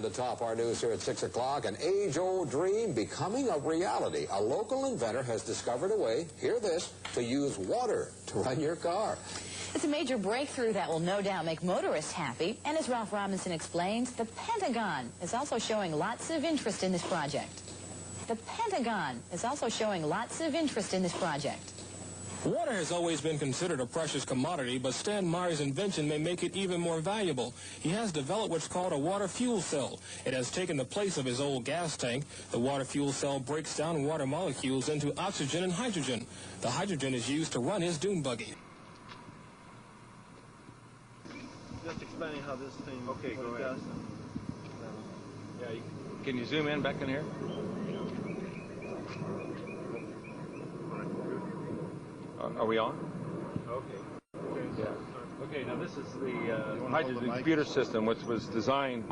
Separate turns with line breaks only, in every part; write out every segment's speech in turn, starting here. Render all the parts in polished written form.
The top our news here at 6 o'clock, an age-old dream becoming a reality. A local inventor has discovered a way, hear this, to use water to run your car.
It's a major breakthrough that will no doubt make motorists happy. And as Ralph Robinson explains, the Pentagon is also showing lots of interest in this project. The Pentagon is also showing lots of interest in this project.
Water has always been considered a precious commodity, but Stan Meyer's invention may make it even more valuable. He has developed what's called a water fuel cell. It has taken the place of his old gas tank. The water fuel cell breaks down water molecules into oxygen and hydrogen. The hydrogen is used to run his dune buggy.
Just explaining how this thing
Okay, go ahead.
does.
Yeah, can you zoom in back in here? Are we on?
Okay.
Yeah. Okay, now this is the hydrogen computer system, which was designed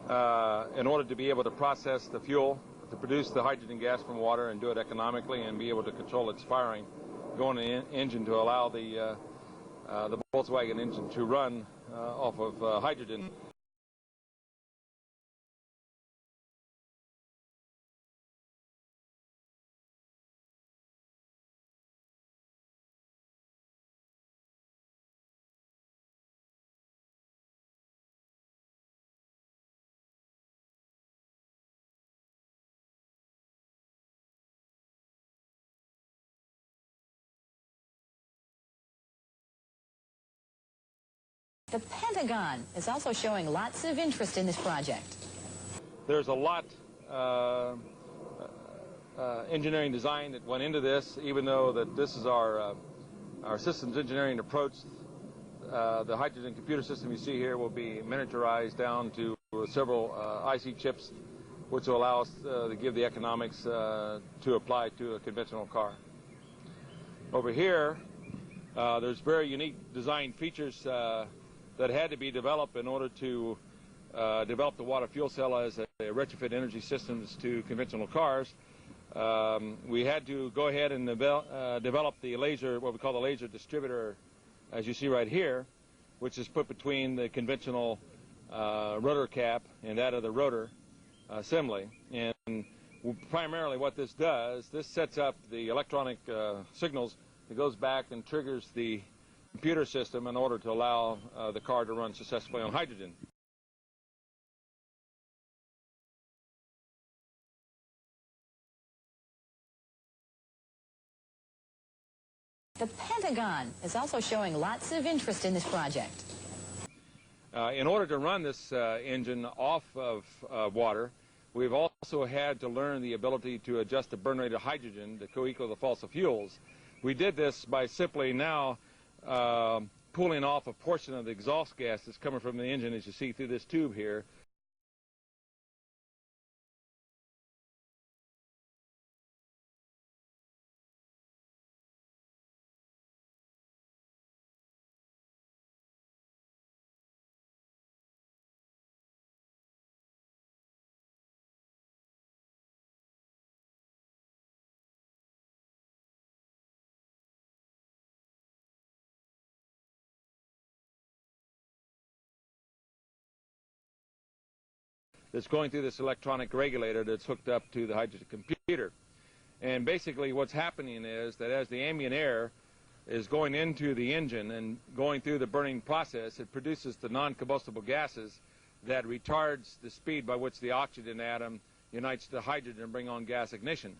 in order to be able to process the fuel, to produce the hydrogen gas from water and do it economically and be able to control its firing, go in the engine to allow the Volkswagen engine to run off of hydrogen.
The Pentagon is also showing lots of interest in this project.
There's a lot engineering design that went into this, even though that this is our systems engineering approach. The hydrogen computer system you see here will be miniaturized down to several IC chips, which will allow us to give the economics to apply to a conventional car. Over here, there's very unique design features that had to be developed in order to develop the water fuel cell as a retrofit energy systems to conventional cars. We had to go ahead and develop the laser, what we call the laser distributor, as you see right here, which is put between the conventional rotor cap and that of the rotor assembly. And primarily what this does, this sets up the electronic signals that goes back and triggers the computer system in order to allow the car to run successfully on hydrogen.
The Pentagon is also showing lots of interest in this project.
In order to run this engine off of water, we've also had to learn the ability to adjust the burn rate of hydrogen to co-equal the fossil fuels. We did this by simply now pulling off a portion of the exhaust gas that's coming from the engine, as you see through this tube here. That's going through this electronic regulator that's hooked up to the hydrogen computer. And basically what's happening is that as the ambient air is going into the engine and going through the burning process, it produces the non-combustible gases that retards the speed by which the oxygen atom unites to hydrogen and bring on gas ignition.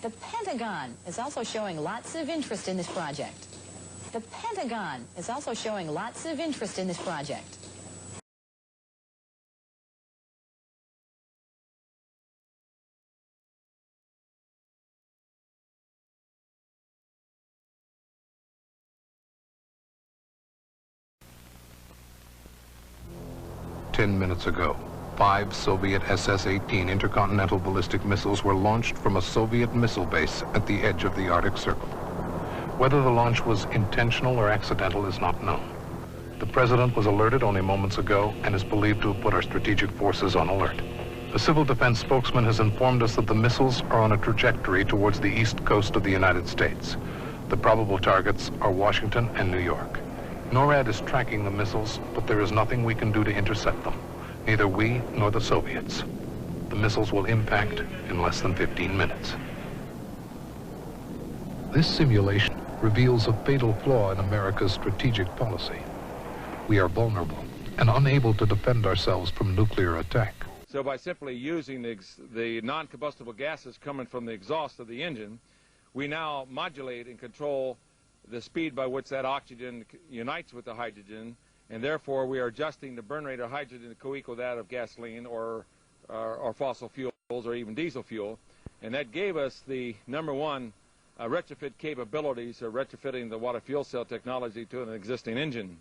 The Pentagon is also showing lots of interest in this project. The Pentagon is also showing lots of interest in this project.
10 minutes ago, 5 Soviet SS-18 intercontinental ballistic missiles were launched from a Soviet missile base at the edge of the Arctic Circle. Whether the launch was intentional or accidental is not known. The President was alerted only moments ago and is believed to have put our strategic forces on alert. A civil defense spokesman has informed us that the missiles are on a trajectory towards the east coast of the United States. The probable targets are Washington and New York. NORAD is tracking the missiles, but there is nothing we can do to intercept them. Neither we nor the Soviets. The missiles will impact in less than 15 minutes. This simulation reveals a fatal flaw in America's strategic policy. We are vulnerable and unable to defend ourselves from nuclear attack.
So by simply using the non-combustible gases coming from the exhaust of the engine, we now modulate and control the speed by which that oxygen unites with the hydrogen, and therefore we are adjusting the burn rate of hydrogen to co-equal that of gasoline or fossil fuels or even diesel fuel. And that gave us the number one retrofit capabilities of retrofitting the water fuel cell technology to an existing engine.